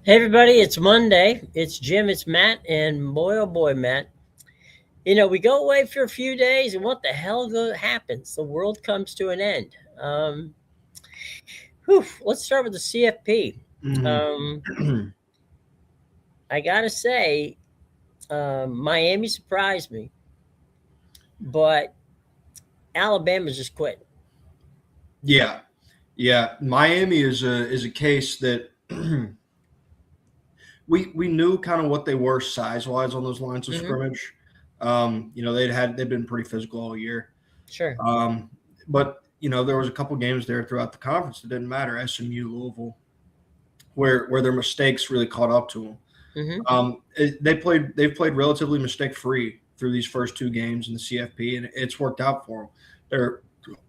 Hey everybody, it's Monday. It's Jim, it's Matt, and boy oh boy, Matt. We go away for a few days, and what the hell happens? The world comes to an end. Let's start with the CFP. Mhm. Um, I gotta say, Miami surprised me, but Alabama just quit. Yeah, yeah. Miami is a case that we knew kind of what they were size wise on those lines of Hmm. scrimmage. They'd been pretty physical all year. Sure. Um, but there was a couple games there throughout the conference that didn't matter. SMU, Louisville, where their mistakes really caught up to them. Hmm. They've played relatively mistake free through these first two games in the CFP, and it's worked out for them. Their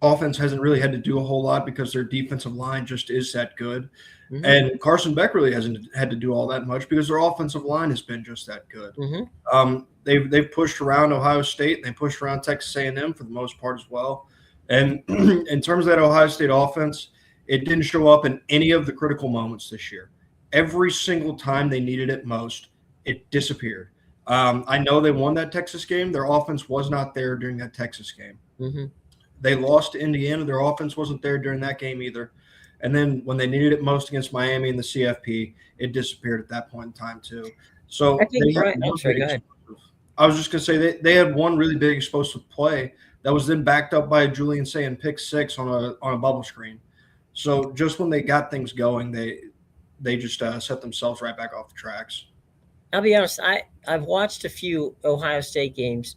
offense hasn't really had to do a whole lot because their defensive line just is that good, Hmm. and Carson Beck really hasn't had to do all that much because their offensive line has been just that good. Hmm. They've pushed around Ohio State and they pushed around Texas A&M for the most part as well. And in terms of that Ohio State offense, it didn't show up in any of the critical moments this year. Every single time they needed it most, it disappeared. I know they won that Texas game. Their offense was not there during that Texas game. Hmm. They lost to Indiana. Their offense wasn't there during that game either. And then when they needed it most against Miami in the CFP, it disappeared at that point in time too. I So think they had Brian. I'm one sorry. big Go ahead. explosive. I was just gonna say they had one really big explosive play that was then backed up by a Julian saying pick six on a bubble screen. So just when they got things going, they just set themselves right back off the tracks. I'll be honest. I've watched a few Ohio State games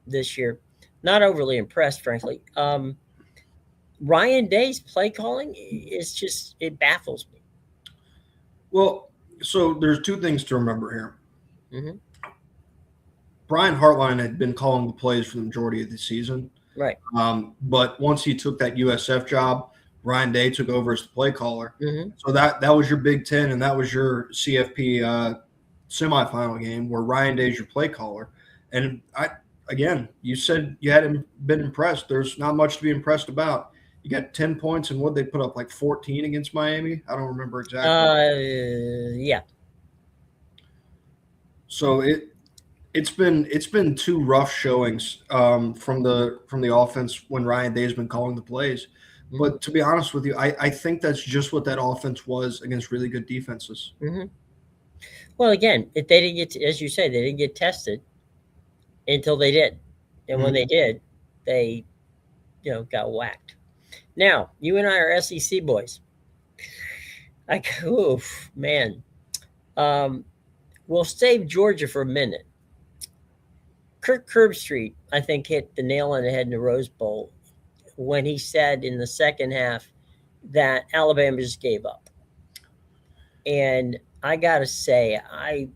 this year. Not overly impressed, frankly. Ryan Day's play calling is just it baffles me. Well, so there's two things to remember here. Hmm. Brian Hartline had been calling the plays for the majority of the season. Right. But once he took that USF job, Ryan Day took over as the play caller. Hmm. So that was your Big Ten and that was your CFP semifinal game where Ryan Day's your play caller. And again, you said you hadn't been impressed. There's not much to be impressed about. You got 10 points and what they put up like 14 against Miami. I don't remember exactly. Yeah. So it's been two rough showings from the offense when Ryan Day's been calling the plays. Hmm. But to be honest with you, I think that's just what that offense was against really good defenses. Hmm. Well, again, if they didn't get, as you say, they didn't get tested until they did, and when Mhm. they did, they got whacked. Now, you and I are SEC boys. Oof, man. Um, we'll save Georgia for a minute. Kirk Herbstreit, I think, hit the nail on the head in the Rose Bowl when he said in the second half that Alabama just gave up. And I gotta say, I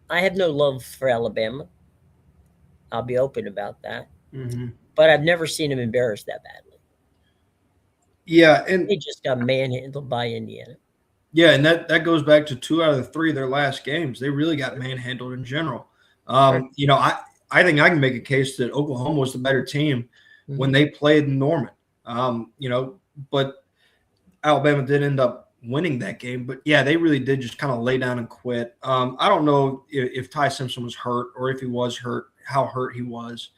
have no love for Alabama. I'll be open about that. Mhm. But I've never seen them embarrassed that badly. Yeah, and They just got manhandled by Indiana. and that goes back to two out of the three of their last games. They really got manhandled in general. Sure. I think I can make a case that Oklahoma was the better team when Hmm. they played Norman. But Alabama did end up winning that game. But yeah, they really did just kind of lay down and quit. I don't know if Ty Simpson was hurt or if he was hurt, how hurt he was.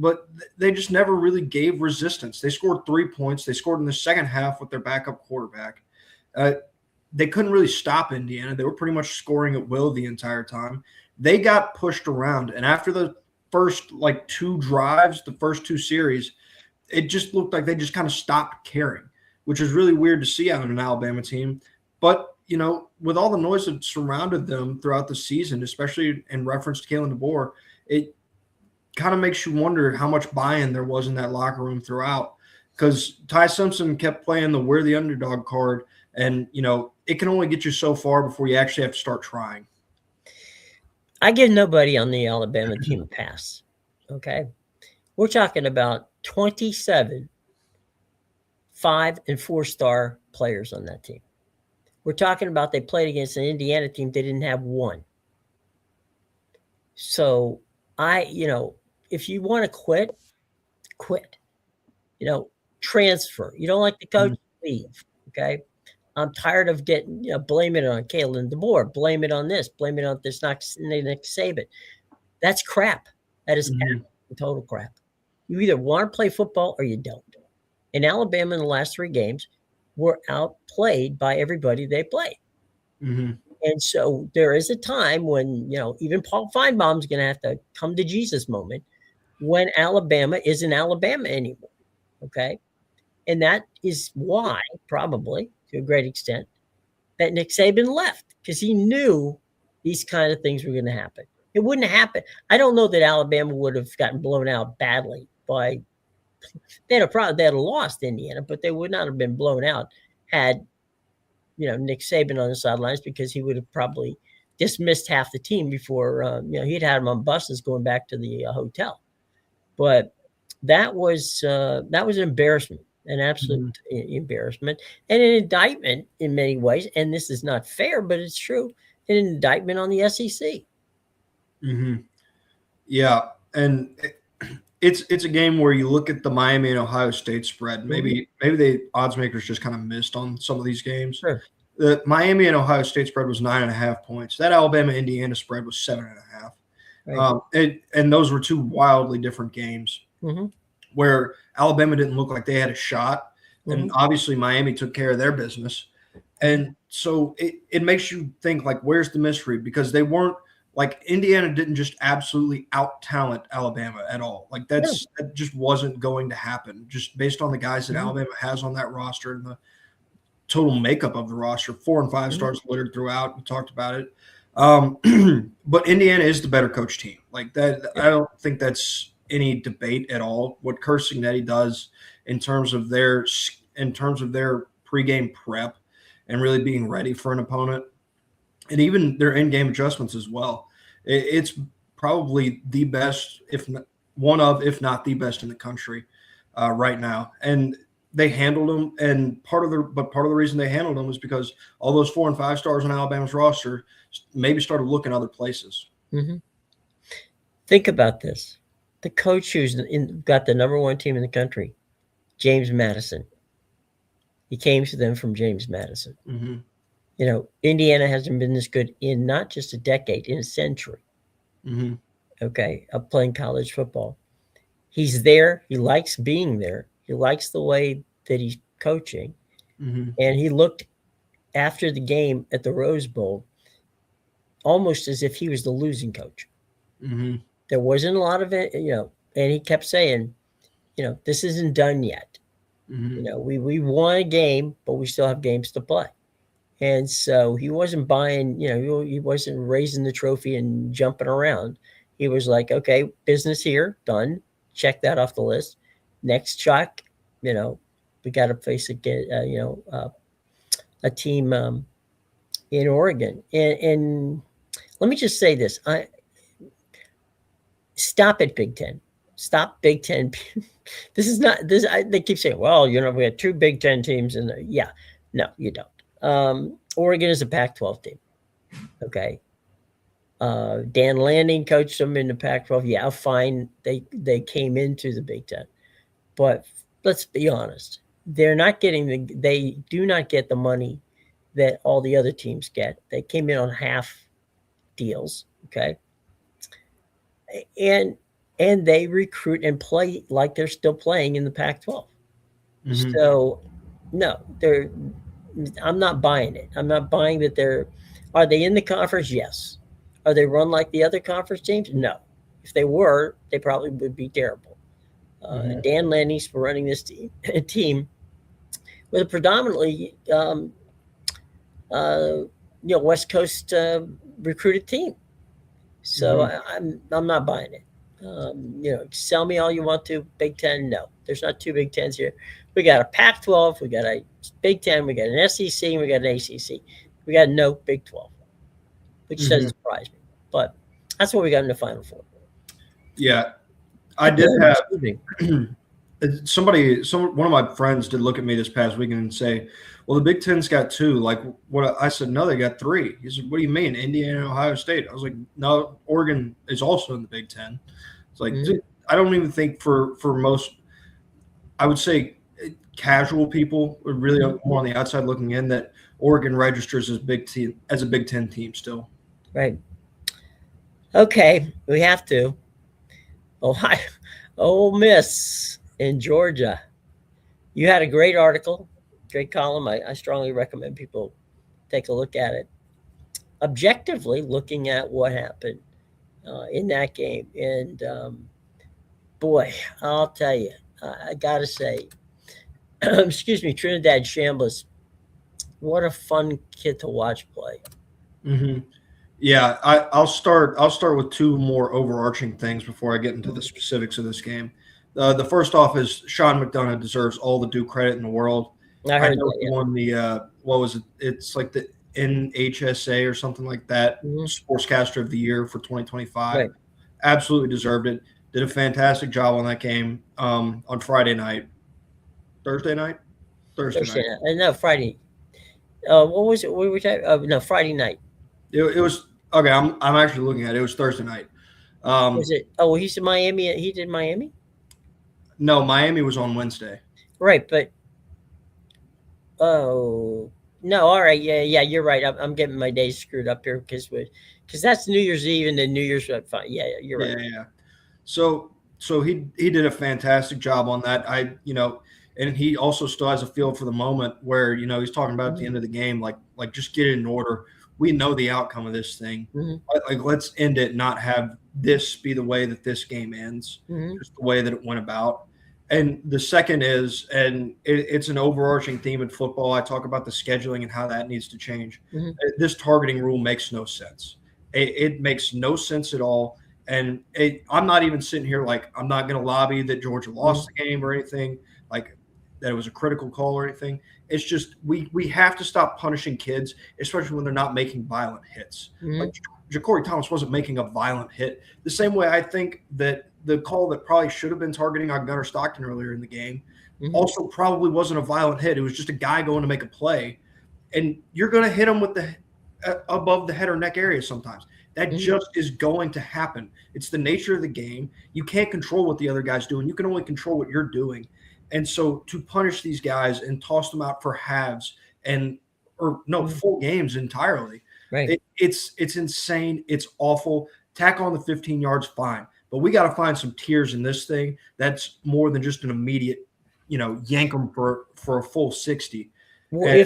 But they just never really gave resistance. They scored 3 points. They scored in the second half with their backup quarterback. Uh, they couldn't really stop Indiana. They were pretty much scoring at will the entire time. They got pushed around. And after the first like two drives, the first two series, it just looked like they just kind of stopped caring, which is really weird to see out of an Alabama team. But, with all the noise that surrounded them throughout the season, especially in reference to Kalen DeBoer, it kind of makes you wonder how much buy-in there was in that locker room throughout. Because Ty Simpson kept playing the we're the underdog card, and it can only get you so far before you actually have to start trying. I give nobody on the Alabama team a pass. Okay. We're talking about 27 5 and 4 star players on that team. We're talking about they played against an Indiana team they didn't have one. So if you want to quit, quit. You know, transfer. You don't like the coach, leave. Okay. I'm tired of getting blaming it on Kalen DeBoer, blame it on this, blame it on this, not Nick Saban. That's crap. That is total crap. You either want to play football or you don't. And Alabama in the last 3 games were outplayed by everybody they played. And so there is a time when, even Paul Feinbaum's going to have to come to Jesus moment when Alabama isn't Alabama anymore. Okay. And that is why, probably to a great extent, that Nick Saban left, because he knew these kind of things were going to happen. It wouldn't happen. I don't know that Alabama would have gotten blown out badly by – they had lost Indiana, but they would not have been blown out had Nick Saban on the sidelines, because he would have probably dismissed half the team before he'd had them on buses going back to the hotel. But that was an embarrassment, an absolute embarrassment, and an indictment in many ways. And this is not fair, but it's true. An indictment on the SEC. Yeah, and it's a game where you look at the Miami and Ohio State spread. Maybe the odds makers just kind of missed on some of these games. Sure. The Miami and Ohio State spread was 9.5 points. That Alabama Indiana spread was 7.5. Right. And those were 2 wildly different games where Alabama didn't look like they had a shot, and obviously Miami took care of their business. And so it makes you think, like, where's the mystery? Because they weren't – like, Indiana didn't just absolutely out-talent Alabama at all. Like, that just wasn't going to happen, just based on the guys that Alabama has on that roster and the total makeup of the roster. 4 and 5 stars littered throughout. We talked about it. But Indiana is the better coach team. Like, that, I don't think that's any debate at all. What Kirsignetti does in terms of their pregame prep and really being ready for an opponent, and even their in-game adjustments as well. It's probably the best, if not the best in the country right now. And they handled them. And part of the reason they handled them is because all those 4 and 5 stars on Alabama's roster maybe started looking other places. Think about this. The coach who's got the number 1 team in the country, James Madison. He came to them from James Madison. Indiana hasn't been this good in not just a decade, in a century, of playing college football. He's there. He likes being there. He likes the way that he's coaching. And he looked after the game at the Rose Bowl almost as if he was the losing coach. There wasn't a lot of it, and he kept saying, this isn't done yet. We won a game, but we still have games to play. And so he wasn't buying, he wasn't raising the trophy and jumping around. He was like, okay, business here, done. Check that off the list. Next shot, we got to face a team in Oregon. And let me just say this. Stop it, Big Ten. Stop Big Ten. This is not this. They keep saying, well, we had 2 Big Ten teams in there. Yeah, no, you don't. Oregon is a Pac-12 team. Okay. Dan Lanning coached them in the Pac-12. Yeah, fine. They came into the Big Ten, but let's be honest. They do not get the money that all the other teams get. They came in on half deals. Okay. And they recruit and play like they're still playing in the Pac-12. So no, I'm not buying it. I'm not buying that are they in the conference? Yes. Are they run like the other conference teams? No. If they were, they probably would be terrible. Dan Lanning's running this team with a predominantly, West Coast recruited team. So I'm not buying it. Sell me all you want to. Big Ten, no. There's not 2 Big Tens here. We got a Pac-12, we got a Big Ten, we got an SEC, and we got an ACC. We got no Big 12, which doesn't surprise me. But that's what we got in the Final Four. Yeah, I did have one of my friends did look at me this past weekend and say, well, the Big Ten's got 2. Like, what? I said, no, they got 3. He said, what do you mean, Indiana and Ohio State? I was like, no, Oregon is also in the Big Ten. It's like, I don't even think for most, I would say casual people, or really more on the outside looking in, that Oregon registers as a Big Ten team still. Right. Okay, we have to. Ohio, Ole Miss in Georgia. You had a great article, great column. I strongly recommend people take a look at it. Objectively, looking at what happened in that game. And boy, I'll tell you, I got to say, excuse me, Trinidad Chambliss, what a fun kid to watch play. Mm-hmm. Yeah, I'll start with two more overarching things before I get into the specifics of this game. The first off is Sean McDonough deserves all the due credit in the world. I heard know that, he yeah. won the what was it? It's like the NHSA or something like that, Sportscaster of the Year for 2025. Right. Absolutely deserved it. Did a fantastic job on that game on Friday night. Thursday night? Thursday night. No, Friday. What was it? We were talking. No, Friday night. It was okay. I'm actually looking at it. It was Thursday night. Was it? Oh, he's in Miami. He did Miami. No, Miami was on Wednesday. Right, but oh no, all right, yeah, you're right. I'm getting my days screwed up here because that's New Year's Eve and then New Year's fine. Yeah, you're right. Yeah. So he did a fantastic job on that. And he also still has a feel for the moment where he's talking about at the end of the game, like just get it in order. We know the outcome of this thing. Like let's end it, not have this be the way that this game ends, just the way that it went about. And the second is, and it's an overarching theme in football. I talk about the scheduling and how that needs to change. This targeting rule makes no sense. It makes no sense at all. And I'm not even sitting here like I'm not going to lobby that Georgia lost the game or anything, like that it was a critical call or anything. It's just we have to stop punishing kids, especially when they're not making violent hits. Like Ja'Cory Thomas wasn't making a violent hit. The same way I think that the call that probably should have been targeting on Gunnar Stockton earlier in the game also probably wasn't a violent hit. It was just a guy going to make a play. And you're going to hit him with the above the head or neck area sometimes. That just is going to happen. It's the nature of the game. You can't control what the other guy's doing. You can only control what you're doing. And so to punish these guys and toss them out for halves full games entirely, right? It's insane. It's awful. Tack on the 15 yards, fine. But we got to find some tiers in this thing. That's more than just an immediate, yank them for a full 60. Well,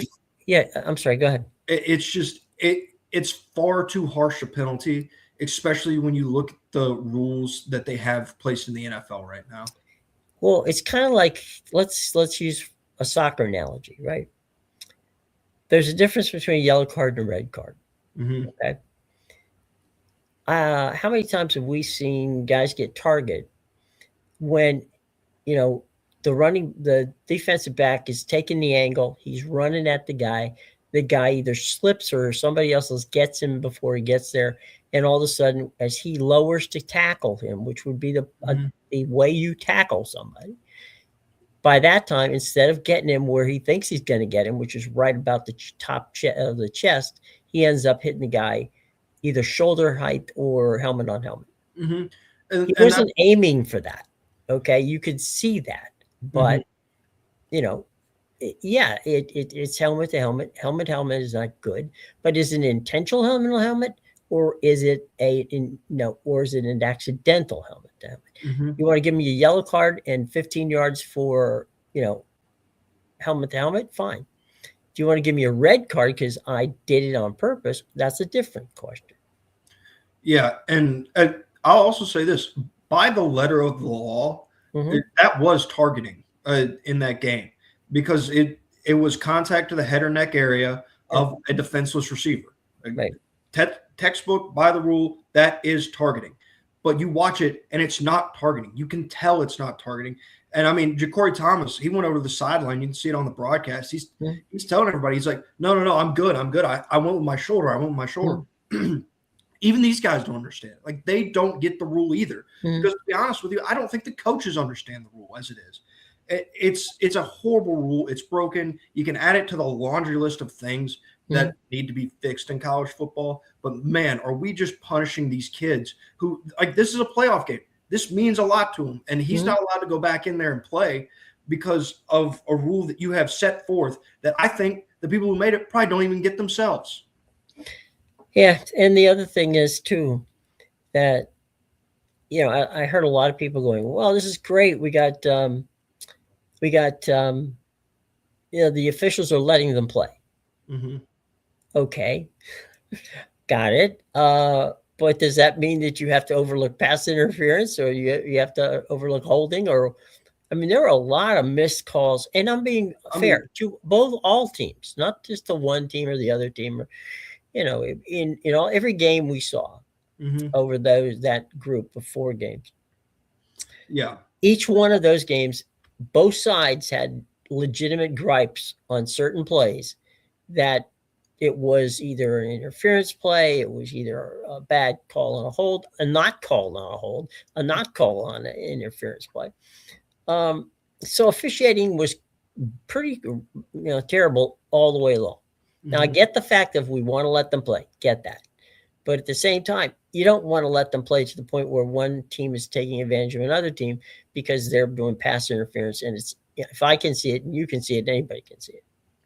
I'm sorry. Go ahead. It's just it's far too harsh a penalty, especially when you look at the rules that they have placed in the NFL right now. Well, it's kind of like let's use a soccer analogy, right? There's a difference between a yellow card and a red card. Okay. How many times have we seen guys get targeted when, the defensive back is taking the angle, he's running at the guy either slips or somebody else gets him before he gets there, and all of a sudden, as he lowers to tackle him, which would be the way you tackle somebody, by that time, instead of getting him where he thinks he's going to get him, which is right about the top of the chest, he ends up hitting the guy either shoulder height or helmet on helmet. He wasn't aiming for that. Okay, you could see that, but it's helmet to helmet. Helmet is not good, but is it an intentional helmet, or is it an accidental helmet to helmet? You want to give me a yellow card and 15 yards for helmet to helmet? Fine. Do you want to give me a red card because I did it on purpose? That's a different question. Yeah, and I'll also say this: by the letter of the law, that was targeting in that game, because it was contact to the head or neck area of a defenseless receiver. Right. Textbook, by the rule, that is targeting. But you watch it, and it's not targeting. You can tell it's not targeting. And, I mean, Ja'Cory Thomas, he went over to the sideline. You can see it on the broadcast. He's telling everybody, he's like, no, I'm good. I went with my shoulder. Even these guys don't understand. Like, they don't get the rule either. Because, to be honest with you, I don't think the coaches understand the rule as it is. It's a horrible rule. It's broken. You can add it to the laundry list of things that need to be fixed in college football. But, man, are we just punishing these kids who – like, this is a playoff game. This means a lot to him, and he's not allowed to go back in there and play. because of a rule that you have set forth that I think the people who made it probably don't even get themselves. Yeah, and the other thing is too that I heard a lot of people going, "Well, this is great. We got the officials are letting them play." Mm-hmm. Okay, got it. But does that mean that you have to overlook pass interference, or you have to overlook holding? Or, I mean, there are a lot of missed calls, and I'm being fair to all teams, not just the one team or the other team. Or, in every game we saw over that group of 4 games. Yeah. Each one of those games, both sides had legitimate gripes on certain plays that it was either an interference play, it was either a bad call on a hold, a not call on a hold, a not call on an interference play. So officiating was pretty terrible all the way along. Now, I get the fact that we want to let them play, get that. But at the same time, you don't want to let them play to the point where one team is taking advantage of another team because they're doing pass interference. And it's if I can see it and you can see it, anybody can see it.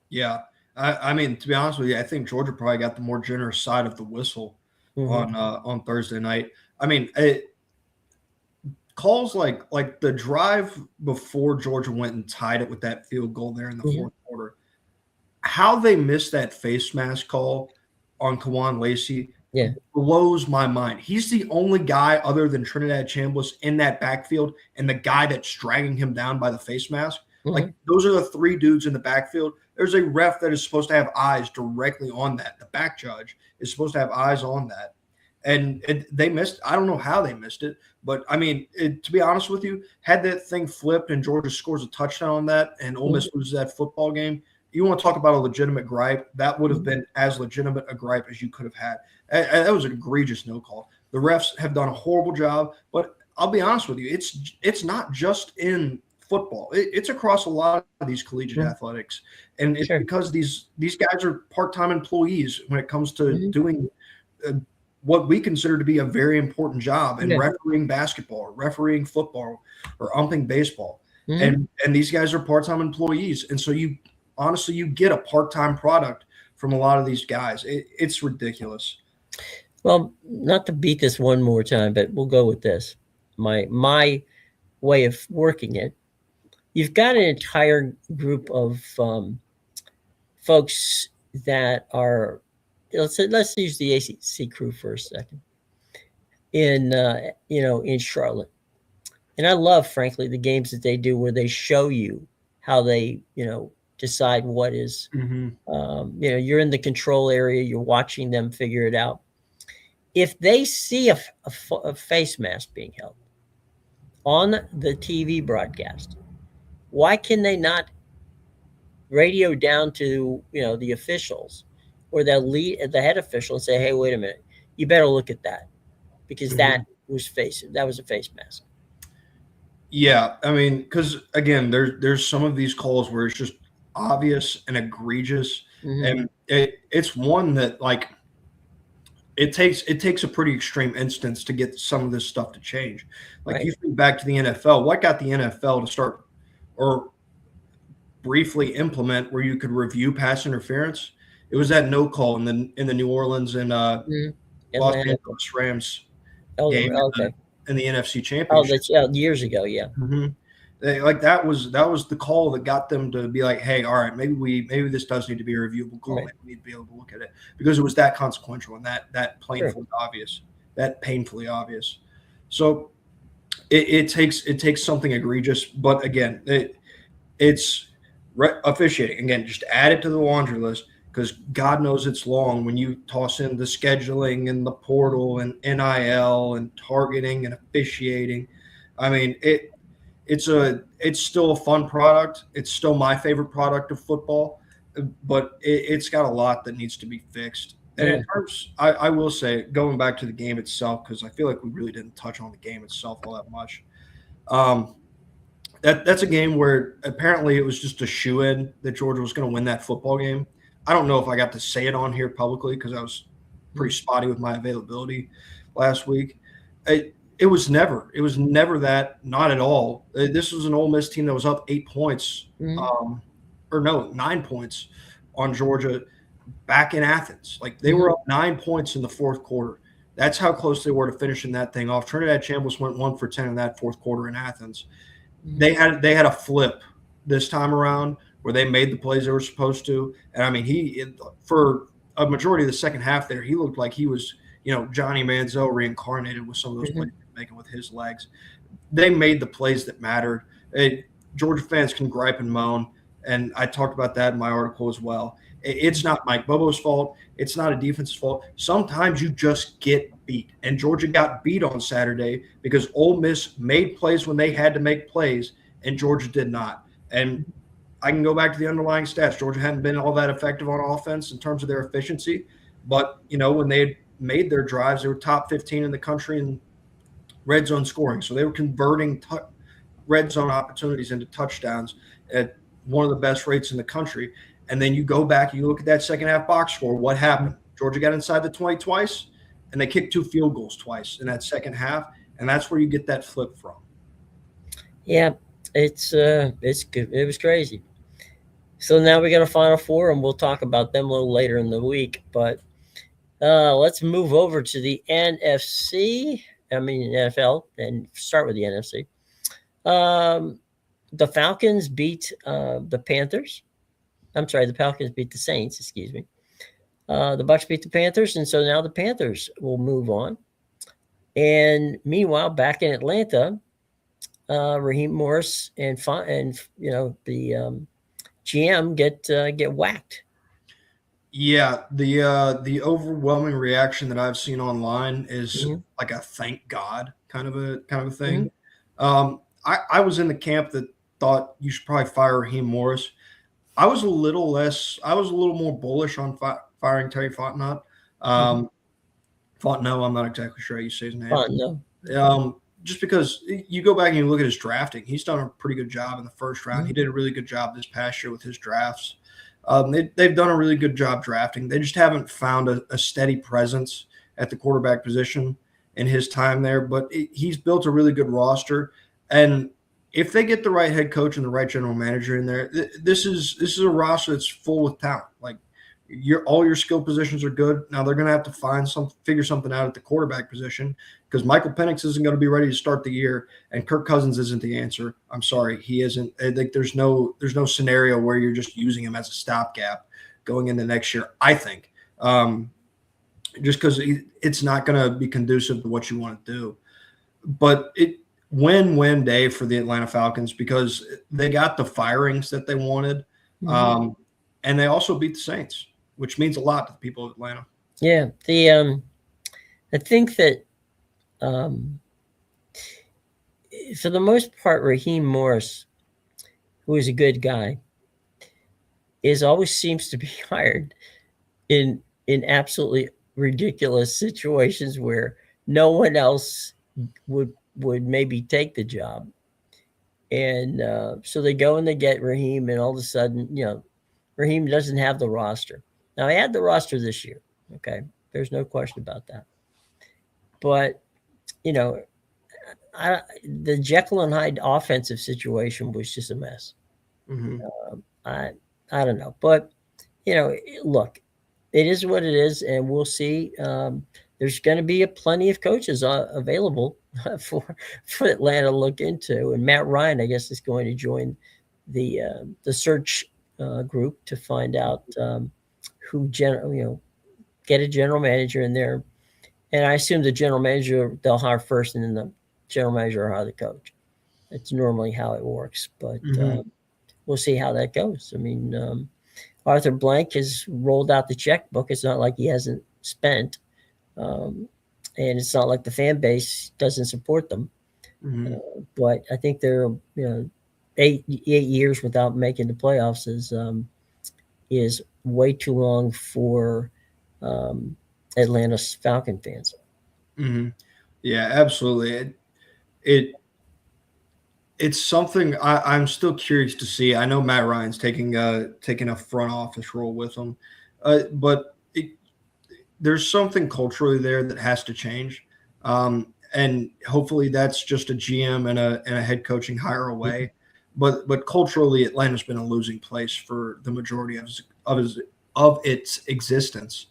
Yeah. I mean, to be honest with you, I think Georgia probably got the more generous side of the whistle on Thursday night. I mean, calls like the drive before Georgia went and tied it with that field goal there in the fourth quarter. How they missed that face mask call on Kawan Lacey blows my mind. He's the only guy other than Trinidad Chambliss in that backfield, and the guy that's dragging him down by the face mask. Like, those are the 3 dudes in the backfield. There's a ref that is supposed to have eyes directly on that. The back judge is supposed to have eyes on that. And they missed. I don't know how they missed it. But, I mean, to be honest with you, had that thing flipped and Georgia scores a touchdown on that and Ole Miss loses that football game, you want to talk about a legitimate gripe, that would have been as legitimate a gripe as you could have had. That was an egregious no call. The refs have done a horrible job. But I'll be honest with you, it's not just in football. It's across a lot of these collegiate athletics. And it's because these guys are part-time employees when it comes to doing what we consider to be a very important job in refereeing basketball or refereeing football or umping baseball. And these guys are part-time employees. And so you get a part-time product from a lot of these guys. It's ridiculous. Well, not to beat this one more time, but we'll go with this. My way of working it. You've got an entire group of folks that are, let's use the ACC crew for a second, in Charlotte. And I love, frankly, the games that they do where they show you how they, decide what is, you're in the control area, you're watching them figure it out. If they see a face mask being held on the TV broadcast, why can they not radio down to the officials or the head official and say, "Hey, wait a minute, you better look at that because that was a face mask." Yeah, I mean, because again, there's some of these calls where it's just obvious and egregious, and it's one that like it takes a pretty extreme instance to get some of this stuff to change. Like you think back to the NFL, what got the NFL to start or briefly implement where you could review pass interference? It was that no call in the New Orleans and Los Angeles Rams game in the NFC Championship. Oh, that's years ago, yeah. That was the call that got them to be like, hey, all right, maybe this does need to be a reviewable call. Maybe we need to be able to look at it because it was that consequential and that painfully obvious. So it takes something egregious, but again, it's officiating. Again, just add it to the laundry list because God knows it's long when you toss in the scheduling and the portal and NIL and targeting and officiating. I mean, it's still a fun product. It's still my favorite product of football, but it's got a lot that needs to be fixed. And in terms, I will say, going back to the game itself, because I feel like we really didn't touch on the game itself all that much. That's a game where apparently it was just a shoo-in that Georgia was going to win that football game. I don't know if I got to say it on here publicly because I was pretty spotty with my availability last week. It was never that, not at all. This was an Ole Miss team that was up 8 points, or no, 9 points on Georgia back in Athens. Like they were up 9 points in the fourth quarter. That's how close they were to finishing that thing off. Trinidad Chambliss went 1 for 10 in that fourth quarter in Athens. They had a flip this time around where they made the plays they were supposed to. And I mean, for a majority of the second half there, he looked like he was, Johnny Manziel reincarnated with some of those plays he was making with his legs. They made the plays that mattered. Georgia fans can gripe and moan, and I talked about that in my article as well. It's not Mike Bobo's fault. It's not a defense's fault. Sometimes you just get beat, and Georgia got beat on Saturday because Ole Miss made plays when they had to make plays, and Georgia did not. And I can go back to the underlying stats. Georgia hadn't been all that effective on offense in terms of their efficiency, but, when they had made their drives, they were top 15 in the country in red zone scoring. So they were converting red zone opportunities into touchdowns at one of the best rates in the country. And then you go back and you look at that second half box score. What happened? Georgia got inside the 20 twice, and they kicked 2 field goals twice in that second half, and that's where you get that flip from. Yeah, it's good. It was crazy. So now we got a Final Four, and we'll talk about them a little later in the week. But let's move over to the NFC. I mean NFL, and start with the NFC. The Falcons beat the Panthers. I'm sorry, the Falcons beat the Saints, excuse me. The Bucks beat the Panthers, and so now the Panthers will move on. And meanwhile, back in Atlanta, Raheem Morris and the GM get whacked. Yeah, the overwhelming reaction that I've seen online is like a thank God kind of a thing. I was in the camp that thought you should probably fire Raheem Morris. I was a little more bullish on firing Terry Fontenot. Fontenot, I'm not exactly sure how you say his name. Fontenot. Just because you go back and you look at his drafting, he's done a pretty good job in the first round. He did a really good job this past year with his drafts. They've done a really good job drafting. They just haven't found a steady presence at the quarterback position in his time there, but he's built a really good roster. And if they get the right head coach and the right general manager in there, this is a roster that's full with talent. Like all your skill positions are good. Now they're going to have to figure something out at the quarterback position because Michael Penix isn't going to be ready to start the year, and Kirk Cousins isn't the answer. I'm sorry, he isn't. Like there's no scenario where you're just using him as a stopgap going into next year. I think just because it's not going to be conducive to what you want to do, but win-win day for the Atlanta Falcons because they got the firings that they wanted, and they also beat the Saints, which means a lot to the people of Atlanta. Yeah, I think that for the most part, Raheem Morris, who is a good guy, always seems to be hired in absolutely ridiculous situations where no one else would maybe take the job. And so they go and they get Raheem, and all of a sudden, Raheem doesn't have the roster. Now, he had the roster this year, okay? There's no question about that. But, the Jekyll and Hyde offensive situation was just a mess. I don't know. But, look, it is what it is, and we'll see. There's going to be plenty of coaches available for Atlanta to look into. And Matt Ryan, I guess, is going to join the search group to find out who get a general manager in there. And I assume the general manager they'll hire first, and then the general manager will hire the coach. That's normally how it works. But we'll see how that goes. I mean, Arthur Blank has rolled out the checkbook. It's not like he hasn't spent. And it's not like the fan base doesn't support them. But I think they're, 8 years without making the playoffs is way too long for Atlanta Falcon fans. Yeah, absolutely. It's something I'm still curious to see. I know Matt Ryan's taking a front office role with them, but there's something culturally there that has to change. And and hopefully that's just a GM and a head coaching hire away. But culturally, Atlanta's been a losing place for the majority of its existence,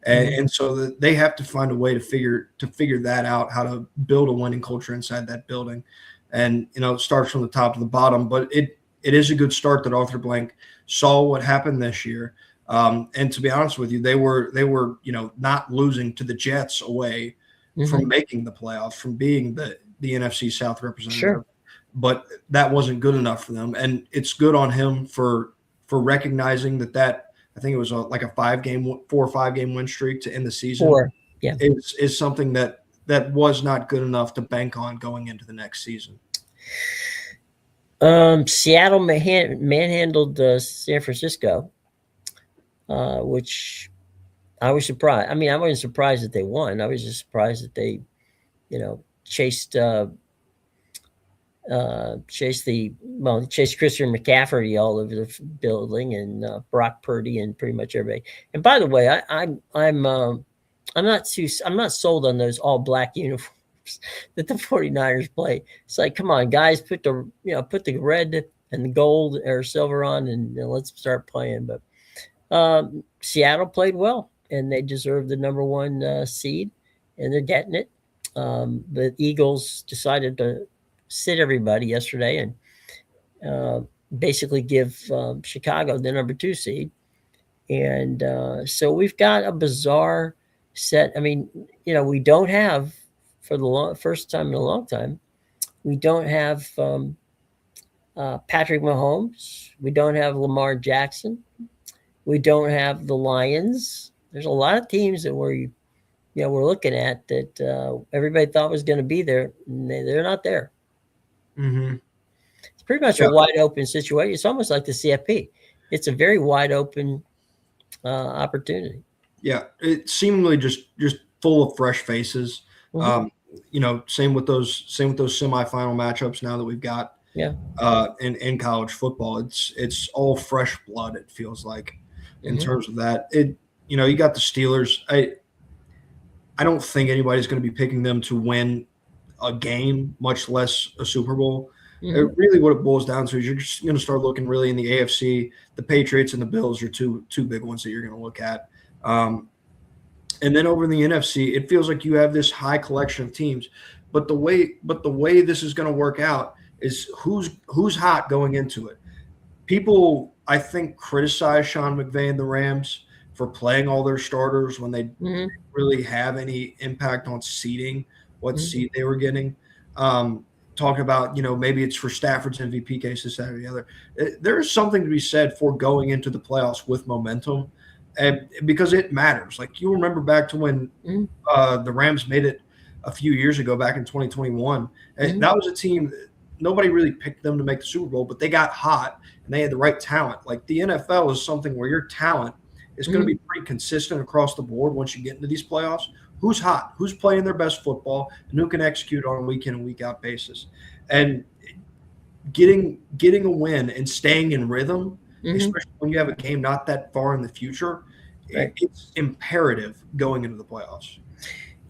and so they have to find a way to figure that out, how to build a winning culture inside that building, and it starts from the top to the bottom. But it is a good start that Arthur Blank saw what happened this year, and to be honest with you, they were not losing to the Jets away from making the playoffs, from being the NFC South representative. Sure. But that wasn't good enough for them. And it's good on him for recognizing that I think it was like a 4 or 5 game win streak to end the season. 4, yeah. Is something that was not good enough to bank on going into the next season. Seattle manhandled San Francisco, which I was surprised. I mean, I wasn't surprised that they won. I was just surprised that they, chased Christian McCaffrey all over the building, and Brock Purdy and pretty much everybody. And by the way, I'm not sold on those all black uniforms that the 49ers play. It's like, come on, guys, put the red and the gold or silver on, and let's start playing. But Seattle played well, and they deserve the number 1 seed, and they're getting it. The Eagles decided to sit everybody yesterday and basically give Chicago the number 2 seed. And so we've got a bizarre set. I mean, we don't have, for the first time in a long time, we don't have Patrick Mahomes. We don't have Lamar Jackson. We don't have the Lions. There's a lot of teams that we're looking at that everybody thought was going to be there. And they're not there. It's pretty much a wide open situation. It's almost like the CFP. It's a very wide open opportunity. Yeah, it's seemingly just full of fresh faces. Same with those semifinal matchups now that we've got. In college football, it's all fresh blood. It feels like in terms of that. You got the Steelers. I don't think anybody's going to be picking them to win a game, much less a Super Bowl. Really what it boils down to is you're just going to start looking really in the AFC. The Patriots and the Bills are two big ones that you're going to look at. And then over in the NFC, it feels like you have this high collection of teams. But the way this is going to work out is who's hot going into it. People, I think, criticize Sean McVay and the Rams for playing all their starters when they didn't really have any impact on seeding, what seed they were getting. Talk about, maybe it's for Stafford's MVP case, this, that, or the other. There is something to be said for going into the playoffs with momentum, because it matters. Like, you remember back to when the Rams made it a few years ago, back in 2021. And that was a team that nobody really picked them to make the Super Bowl, but they got hot and they had the right talent. Like, the NFL is something where your talent is going to be pretty consistent across the board once you get into these playoffs. Who's hot? Who's playing their best football, and who can execute on a week in and week out basis? And getting a win and staying in rhythm, especially when you have a game not that far in the future, it's imperative going into the playoffs.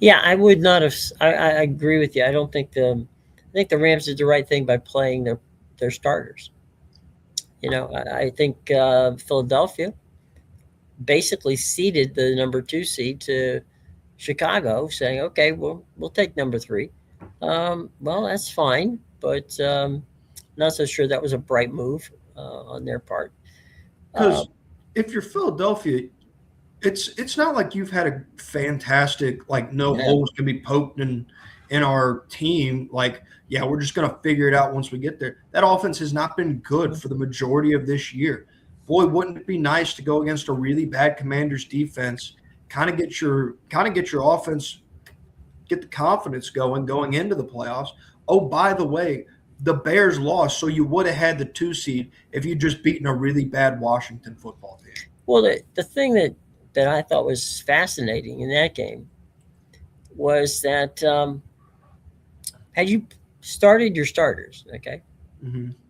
Yeah, I would not have. I agree with you. I think the Rams did the right thing by playing their starters. I think Philadelphia basically ceded the number 2 seed to Chicago, saying, okay, we'll take number 3. Well, that's fine, but not so sure that was a bright move on their part. Because if you're Philadelphia, it's not like you've had a fantastic, like, no holes can be poked in our team. Like, yeah, we're just going to figure it out once we get there. That offense has not been good for the majority of this year. Boy, wouldn't it be nice to go against a really bad Commanders defense, kind of get your offense, get the confidence going into the playoffs. Oh, by the way, the Bears lost, so you would have had the 2 seed if you'd just beaten a really bad Washington football team. Well, the thing that I thought was fascinating in that game was that had you started your starters, okay,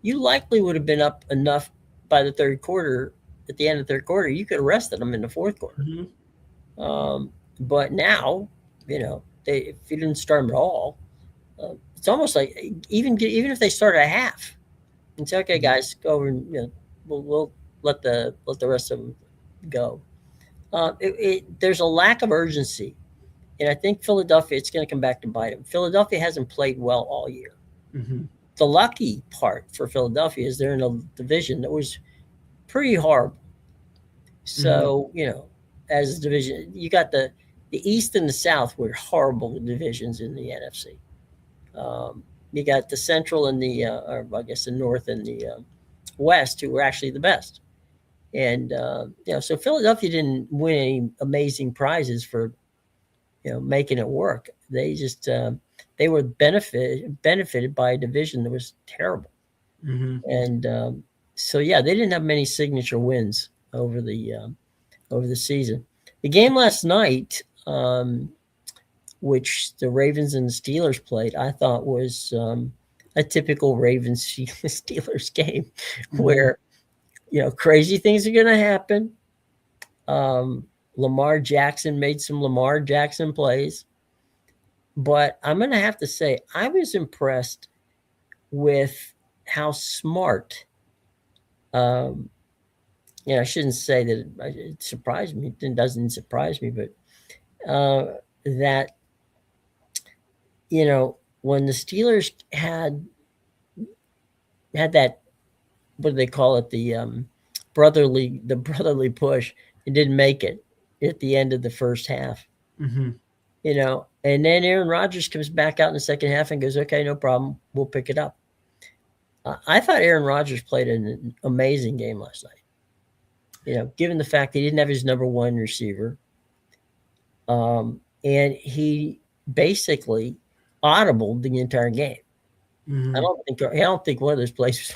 you likely would have been up enough by the third quarter. At the end of the third quarter, you could have rested them in the fourth quarter. But now, if you didn't start them at all, It's almost like even if they start at half and say, okay, guys, go over and we'll let the rest of them go. There's a lack of urgency, and I think Philadelphia, it's going to come back to bite them. Philadelphia hasn't played well all year. Mm-hmm. The lucky part for Philadelphia is they're in a division that was pretty horrible. So as a division, you got the East and the South were horrible divisions in the NFC. You got the Central and or I guess the North and the West, who were actually the best. And so Philadelphia didn't win any amazing prizes for making it work. They just they were benefited by a division that was terrible. Mm-hmm. And so they didn't have many signature wins over the season. The game last night, which the Ravens and the Steelers played, I thought was a typical Ravens Steelers game, where crazy things are going to happen. Lamar Jackson made some Lamar Jackson plays, but I'm going to have to say I was impressed with how smart. I shouldn't say that it surprised me. It doesn't surprise me, but that when the Steelers had that, what do they call it, the brotherly push, and didn't make it at the end of the first half. Mm-hmm. And then Aaron Rodgers comes back out in the second half and goes, okay, no problem, we'll pick it up. I thought Aaron Rodgers played an amazing game last night. Given the fact that he didn't have his number one receiver, and he basically audibled the entire game. Mm-hmm. I don't think one of those plays,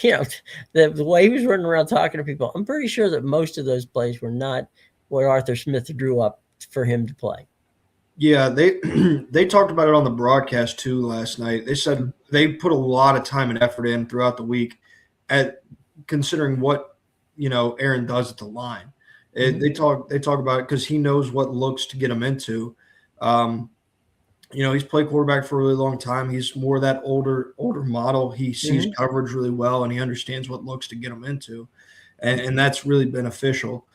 the way he was running around talking to people, I'm pretty sure that most of those plays were not what Arthur Smith drew up for him to play. Yeah, they talked about it on the broadcast too last night. They said they put a lot of time and effort in throughout the week at considering what Aaron does at the line. Mm-hmm. They talk about it because he knows what looks to get him into. He's played quarterback for a really long time. He's more that older model. He sees coverage really well, and he understands what looks to get him into, and that's really beneficial.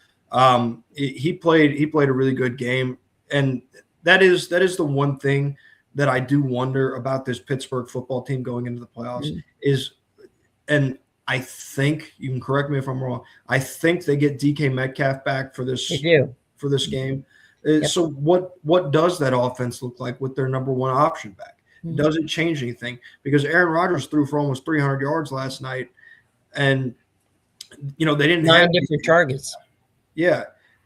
He played a really good game, and that is the one thing that I do wonder about this Pittsburgh football team going into the playoffs is, and I think, you can correct me if I'm wrong, I think they get DK Metcalf back for this game. Yep. So what does that offense look like with their number one option back? Mm-hmm. Does it change anything? Because Aaron Rodgers threw for almost 300 yards last night, and they didn't have 9 different targets. Yeah,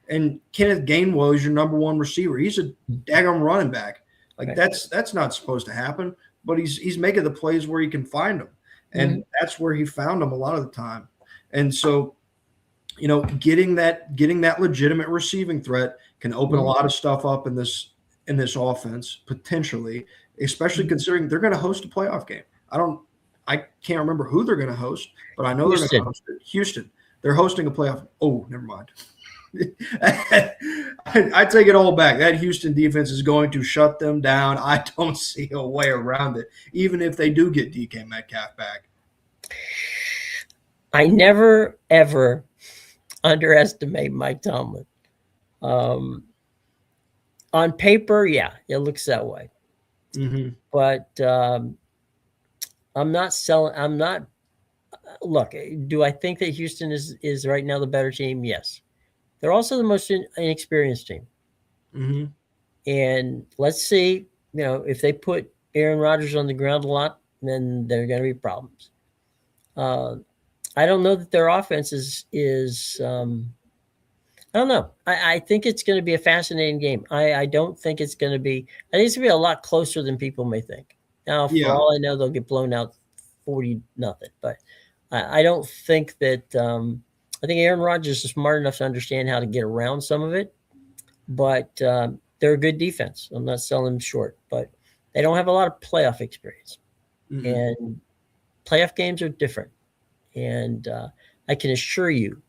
and Kenneth Gainwell is your number one receiver. He's a daggone running back. Like that's not supposed to happen, but he's making the plays where he can find them, and that's where he found them a lot of the time. And so, getting that legitimate receiving threat can open a lot of stuff up in this offense potentially, especially considering they're going to host a playoff game. I can't remember who they're going to host, but I know they're going to host it. Houston. They're hosting a playoff. Oh, never mind. I take it all back. That Houston defense is going to shut them down. I don't see a way around it, even if they do get DK Metcalf back. I never, ever underestimate Mike Tomlin. On paper, it looks that way. Mm-hmm. But I'm not look, do I think that Houston is right now the better team? Yes. They're also the most inexperienced team. Mm-hmm. And let's see, if they put Aaron Rodgers on the ground a lot, then there are going to be problems. I don't know that their offense is I don't know. I think it's going to be a fascinating game. I don't think it's going to be – I think it's going to be a lot closer than people may think. Now, for all I know, they'll get blown out 40-0. But I don't think that I think Aaron Rodgers is smart enough to understand how to get around some of it. But they're a good defense. I'm not selling them short. But they don't have a lot of playoff experience. Mm-hmm. And playoff games are different. And I can assure you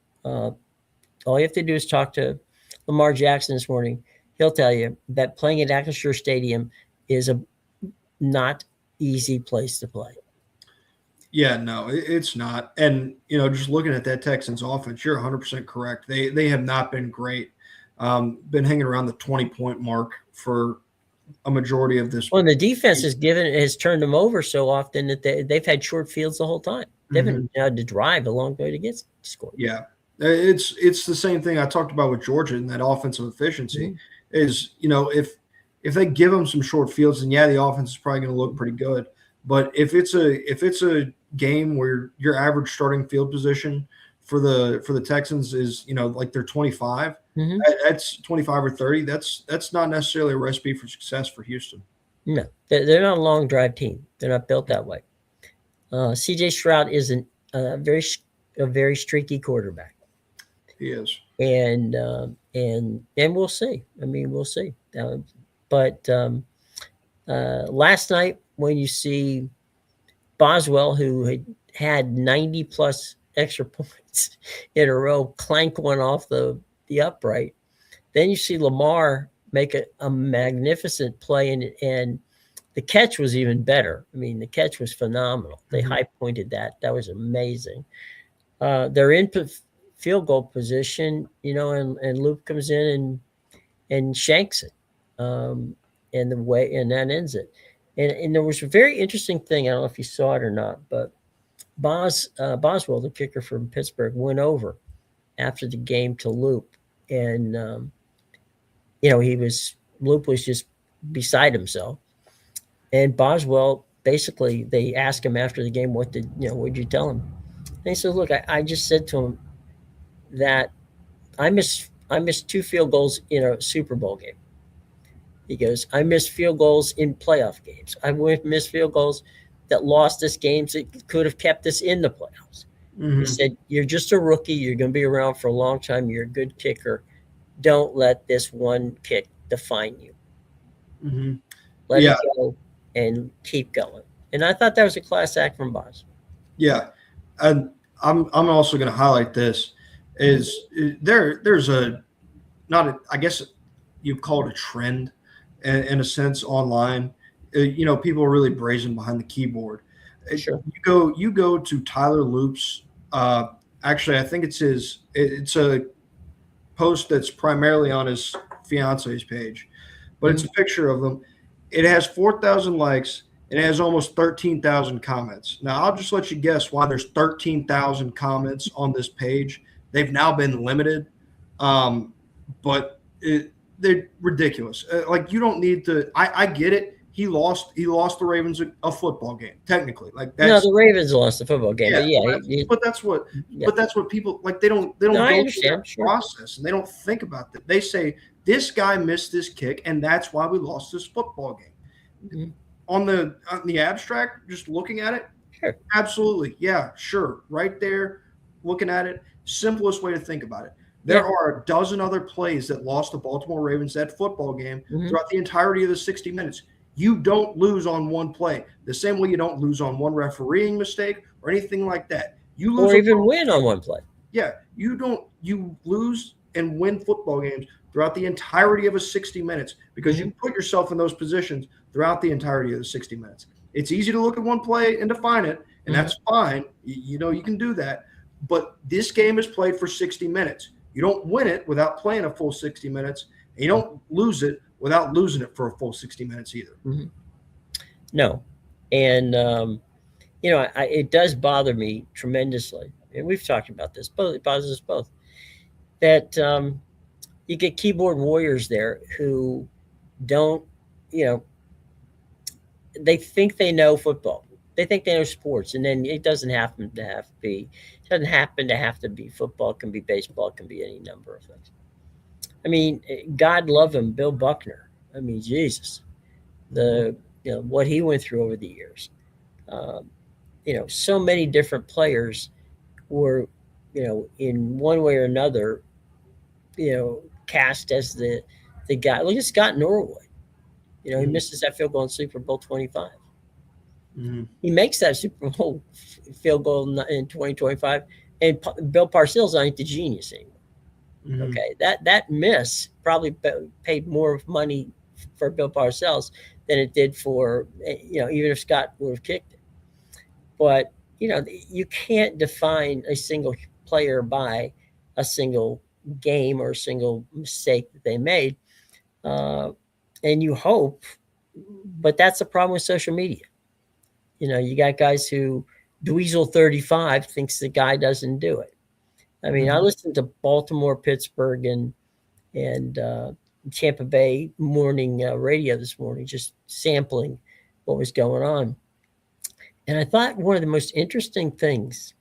all you have to do is talk to Lamar Jackson this morning. He'll tell you that playing at Acrisure Stadium is not easy place to play. Yeah, no, it's not. And, just looking at that Texans offense, you're 100% correct. They have not been great. Been hanging around the 20-point mark for a majority of this. Well, the defense has turned them over so often that they've had short fields the whole time. They haven't had to drive a long way to get scored. Yeah, it's the same thing I talked about with Georgia and that offensive efficiency is, if they give them some short fields, then the offense is probably going to look pretty good. But if it's a game where your average starting field position for the Texans is, like they're 25, that's 25 or 30. That's not necessarily a recipe for success for Houston. No, they're not a long drive team. They're not built that way. C.J. Stroud is a very streaky quarterback. He is, and we'll see. I mean, we'll see. But last night, when you see Boswell, who had 90 plus extra points in a row, clank one off the upright, then you see Lamar make a magnificent play, and the catch was even better. I mean, the catch was phenomenal. They high pointed that. That was amazing. They're in field goal position, and Luke comes in and shanks it, and that ends it. And there was a very interesting thing. I don't know if you saw it or not, but Boswell, the kicker from Pittsburgh, went over after the game to Luke, and Luke was just beside himself. And Boswell, basically, they asked him after the game, what did you tell him? And he said, look, I just said to him that I missed 2 field goals in a Super Bowl game. He goes, I missed field goals in playoff games. I missed field goals that lost us games that could have kept us in the playoffs. He said, you're just a rookie. You're going to be around for a long time. You're a good kicker. Don't let this one kick define you. Let it go and keep going. And I thought that was a class act from Boz. Yeah. And I'm also going to highlight this is there's I guess you'd call it a trend in a sense online. People are really brazen behind the keyboard. Sure. You go to Tyler Loop's actually I think it's a post that's primarily on his fiance's page, but it's a picture of them. It has 4,000 likes and it has almost 13,000 comments. Now I'll just let you guess why there's 13,000 comments on this page. They've now been limited, but they're ridiculous. Like, you don't need to. I get it. He lost the Ravens a football game, technically. Like, the Ravens lost the football game. But that's what people like. They don't go through that process, and they don't think about that. They say this guy missed this kick, and that's why we lost this football game. On the abstract, just looking at it, sure, absolutely, yeah, sure, right there, looking at it. Simplest way to think about it. There are a dozen other plays that lost the Baltimore Ravens that football game throughout the entirety of the 60 minutes. You don't lose on one play, the same way you don't lose on one refereeing mistake or anything like that. You lose or even win on one play. Yeah, you lose and win football games throughout the entirety of a 60 minutes because you put yourself in those positions throughout the entirety of the 60 minutes. It's easy to look at one play and define it, and that's fine. You can do that. But this game is played for 60 minutes. You don't win it without playing a full 60 minutes, and you don't lose it without losing it for a full 60 minutes either. No. And, it does bother me tremendously. And we've talked about this. It bothers us both. That you get keyboard warriors there who don't, they think they know football. They think they know sports. And then it doesn't happen to have to be football. It can be baseball. It can be any number of things. I mean, God love him, Bill Buckner. I mean, Jesus, what he went through over the years. So many different players were, in one way or another, cast as the guy. Look at Scott Norwood. He misses that field goal in Super Bowl 25. He makes that Super Bowl field goal in 2025, and Bill Parcells ain't the genius anymore. Okay, that miss probably paid more money for Bill Parcells than it did for, even if Scott would have kicked it. But, you can't define a single player by a single game or a single mistake that they made. And you hope, but that's the problem with social media. You got guys who Dweezil 35 thinks the guy doesn't do it. I mean, I listened to Baltimore, Pittsburgh, and Tampa Bay morning radio this morning, just sampling what was going on. And I thought one of the most interesting things,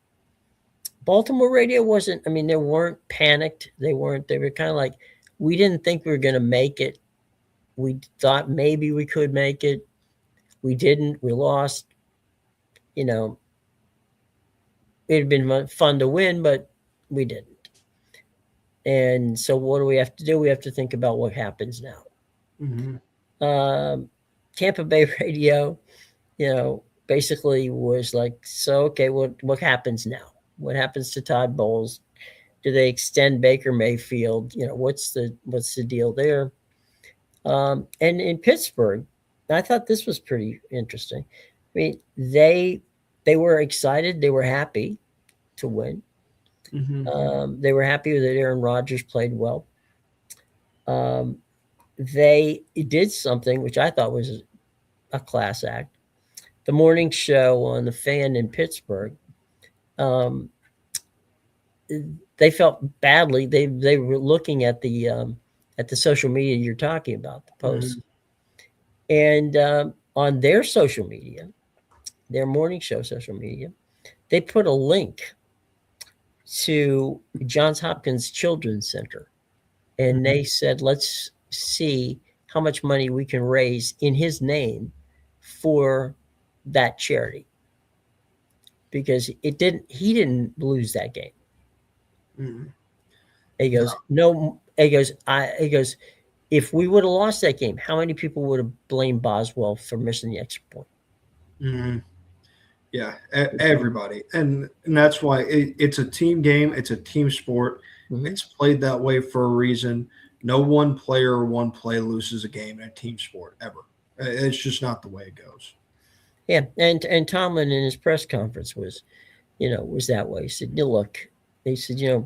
Baltimore radio wasn't, I mean, they weren't panicked. They were kind of like, we didn't think we were going to make it. We thought maybe we could make it. We didn't. We lost. It'd been fun to win, but we didn't. And so what do we have to do? We have to think about what happens now. Tampa Bay radio, basically was like, so, okay, what happens now? What happens to Todd Bowles? Do they extend Baker Mayfield? What's the deal there? And in Pittsburgh, I thought this was pretty interesting. I mean, they were excited. They were happy to win. They were happy that Aaron Rodgers played well. They did something which I thought was a class act. The morning show on the Fan in Pittsburgh, they felt badly. They were looking at the social media you're talking about, the posts, and on their social media, their morning show social media, they put a link to Johns Hopkins Children's Center, and they said, let's see how much money we can raise in his name for that charity, because he didn't lose that game. He goes, no. He goes, if we would have lost that game, how many people would have blamed Boswell for missing the extra point? Yeah, everybody, and that's why it's a team game. It's a team sport. It's played that way for a reason. No one player or one play loses a game in a team sport ever. It's just not the way it goes. Yeah, and Tomlin in his press conference was that way. He said, look, he said, he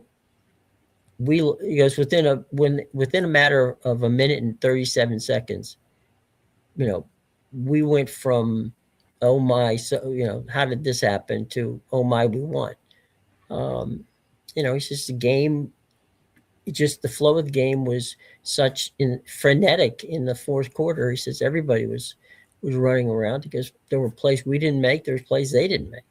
goes, within a matter of a minute and 37 seconds, we went from, oh my, so how did this happen, to, oh my, we won. It's just the game. Just the flow of the game was such frenetic in the fourth quarter. He says everybody was running around because there were plays we didn't make. There were plays they didn't make.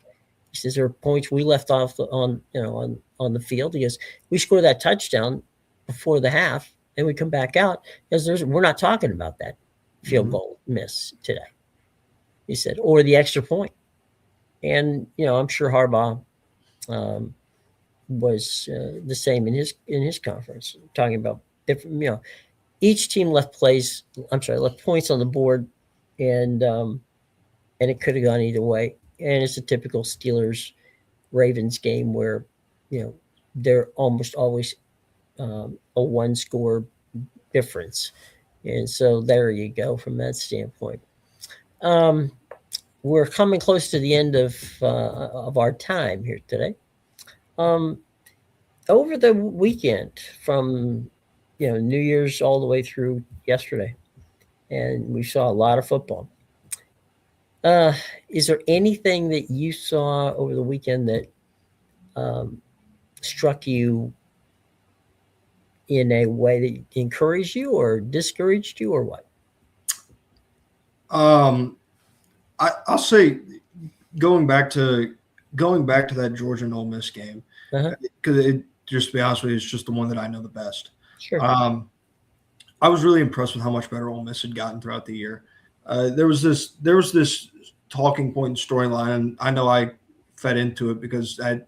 He says there were points we left off on the field. He goes, we scored that touchdown before the half, and we come back out because we're not talking about that field goal miss today. He said, or the extra point. And I'm sure Harbaugh was the same in his conference, talking about different. Each team left points on the board, and it could have gone either way. And it's a typical Steelers-Ravens game where, they're almost always a one-score difference. And so there you go from that standpoint. We're coming close to the end of our time here today. Over the weekend, from New Year's all the way through yesterday, and we saw a lot of football. Is there anything that you saw over the weekend that struck you in a way that encouraged you or discouraged you, or what? I'll say going back to that Georgia and Ole Miss game, because just to be honest with you, it's just the one that I know the best. Sure. I was really impressed with how much better Ole Miss had gotten throughout the year. There was this talking point storyline, and I know I fed into it because I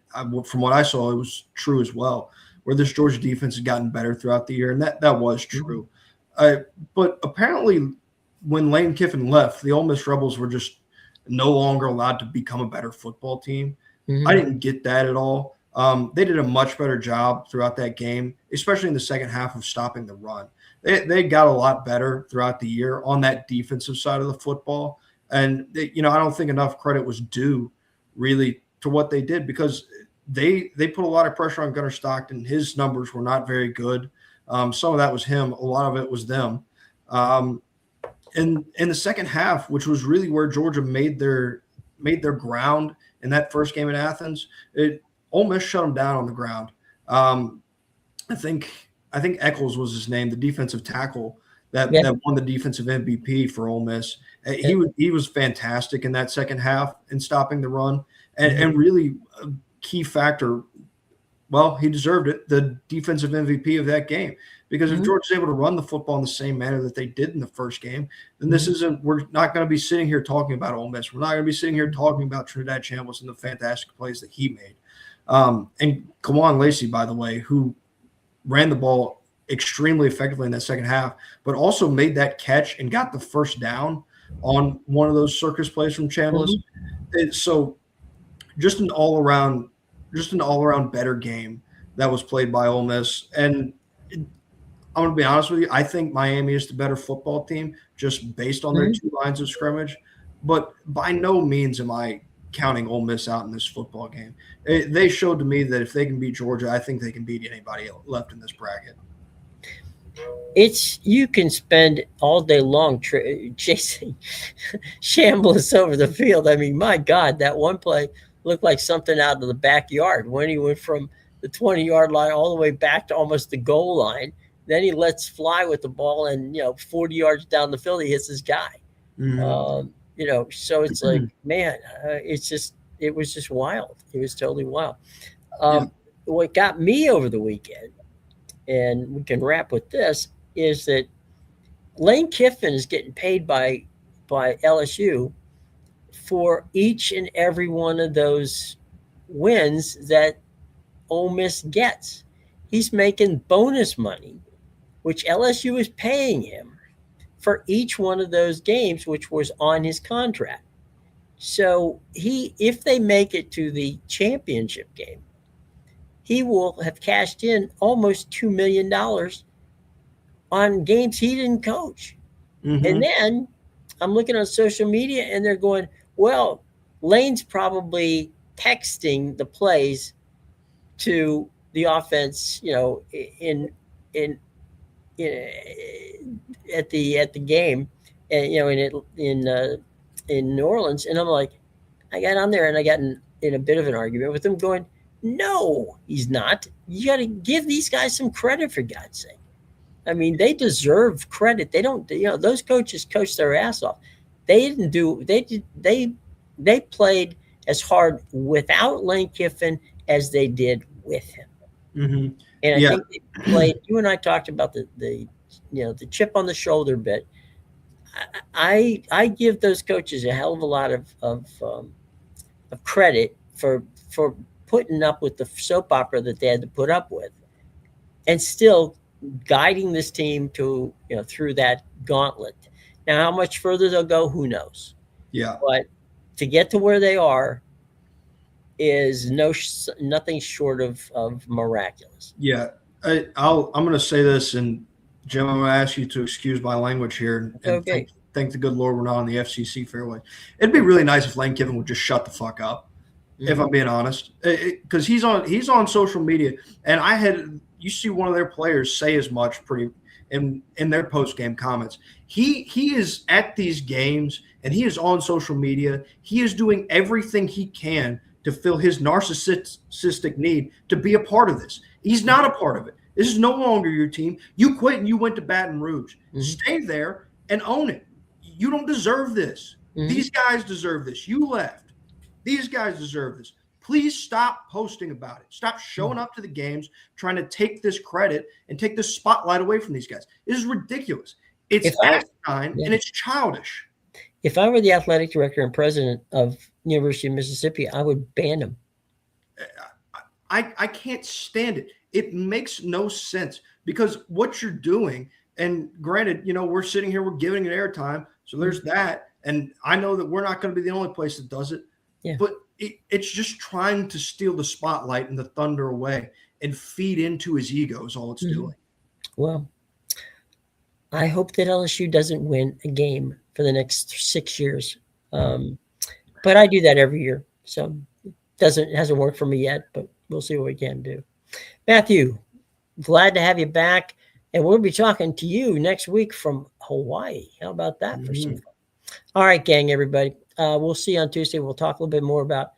from what I saw, it was true as well, where this Georgia defense had gotten better throughout the year, and that was true. But apparently, when Lane Kiffin left, the Ole Miss Rebels were just no longer allowed to become a better football team. I didn't get that at all. They did a much better job throughout that game, especially in the second half, of stopping the run. They got a lot better throughout the year on that defensive side of the football. And, I don't think enough credit was due really to what they did, because they put a lot of pressure on Gunnar Stockton. His numbers were not very good. Some of that was him. A lot of it was them. In the second half, which was really where Georgia made their ground in that first game in Athens, Ole Miss shut them down on the ground. I think Eccles was his name, the defensive tackle that won the defensive MVP for Ole Miss. He was fantastic in that second half in stopping the run, and really a key factor. Well, he deserved it, the defensive MVP of that game, because if Georgia's able to run the football in the same manner that they did in the first game, then we're not going to be sitting here talking about Ole Miss. We're not going to be sitting here talking about Trinidad Chambliss and the fantastic plays that he made. And Kawan Lacey, by the way, who ran the ball extremely effectively in that second half, but also made that catch and got the first down on one of those circus plays from Chambliss. So just an all-around better game that was played by Ole Miss. And I'm going to be honest with you, I think Miami is the better football team just based on their two lines of scrimmage. But by no means am I counting Ole Miss out in this football game. They showed to me that if they can beat Georgia, I think they can beat anybody left in this bracket. You can spend all day long chasing Chambliss over the field. I mean, my God, that one play looked like something out of the backyard when he went from the 20-yard line all the way back to almost the goal line. Then he lets fly with the ball, and 40 yards down the field, he hits his guy. So it's like, man, it was just wild. It was totally wild. What got me over the weekend, and we can wrap with this, is that Lane Kiffin is getting paid by LSU for each and every one of those wins that Ole Miss gets. He's making bonus money, which LSU is paying him for each one of those games, which was on his contract. So if they make it to the championship game, he will have cashed in almost $2 million on games he didn't coach. And then I'm looking on social media, and they're going, well, Lane's probably texting the plays to the offense, at the game, and in New Orleans. And I'm like, I got on there and I got in a bit of an argument with him, going, no, he's not. You got to give these guys some credit, for God's sake. I mean, they deserve credit. They don't, those coaches coached their ass off. They played as hard without Lane Kiffin as they did with him. And I think they played. You and I talked about the chip on the shoulder bit. I give those coaches a hell of a lot of credit for putting up with the soap opera that they had to put up with, and still guiding this team to through that gauntlet. Now, how much further they'll go, who knows? Yeah. But to get to where they are is nothing short of miraculous. Yeah. I'm going to say this, and Jim, I'm going to ask you to excuse my language here. And thank the good Lord we're not on the FCC fairway. It'd be really nice if Lane Kiffin would just shut the fuck up, if I'm being honest, because he's on social media, and you see one of their players say as much in their post-game comments. He is at these games, and he is on social media. He is doing everything he can to fill his narcissistic need to be a part of this. He's not a part of it. This is no longer your team. You quit and you went to Baton Rouge. Stay there and own it. You don't deserve this. These guys deserve this. You left. These guys deserve this. Please stop posting about it. Stop showing up to the games, trying to take this credit and take the spotlight away from these guys. This is ridiculous. It's asinine and it's childish. If I were the athletic director and president of University of Mississippi, I would ban him. I can't stand it. It makes no sense, because what you're doing, and granted, we're sitting here, we're giving it airtime, so there's that. And I know that we're not going to be the only place that does it. Yeah. But it's just trying to steal the spotlight and the thunder away and feed into his ego is all it's doing. Well, I hope that LSU doesn't win a game for the next 6 years. But I do that every year. So it hasn't worked for me yet, but we'll see what we can do. Matthew, glad to have you back. And we'll be talking to you next week from Hawaii. How about that for some fun? All right, gang, everybody. We'll see you on Tuesday. We'll talk a little bit more about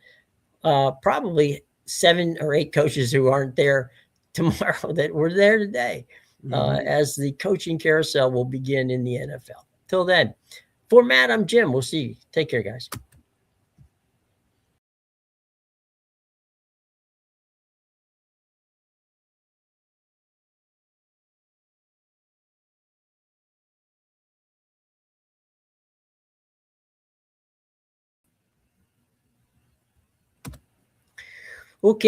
probably 7 or 8 coaches who aren't there tomorrow that were there today as the coaching carousel will begin in the NFL. Till then, for Matt, I'm Jim. We'll see you. Take care, guys. Okay.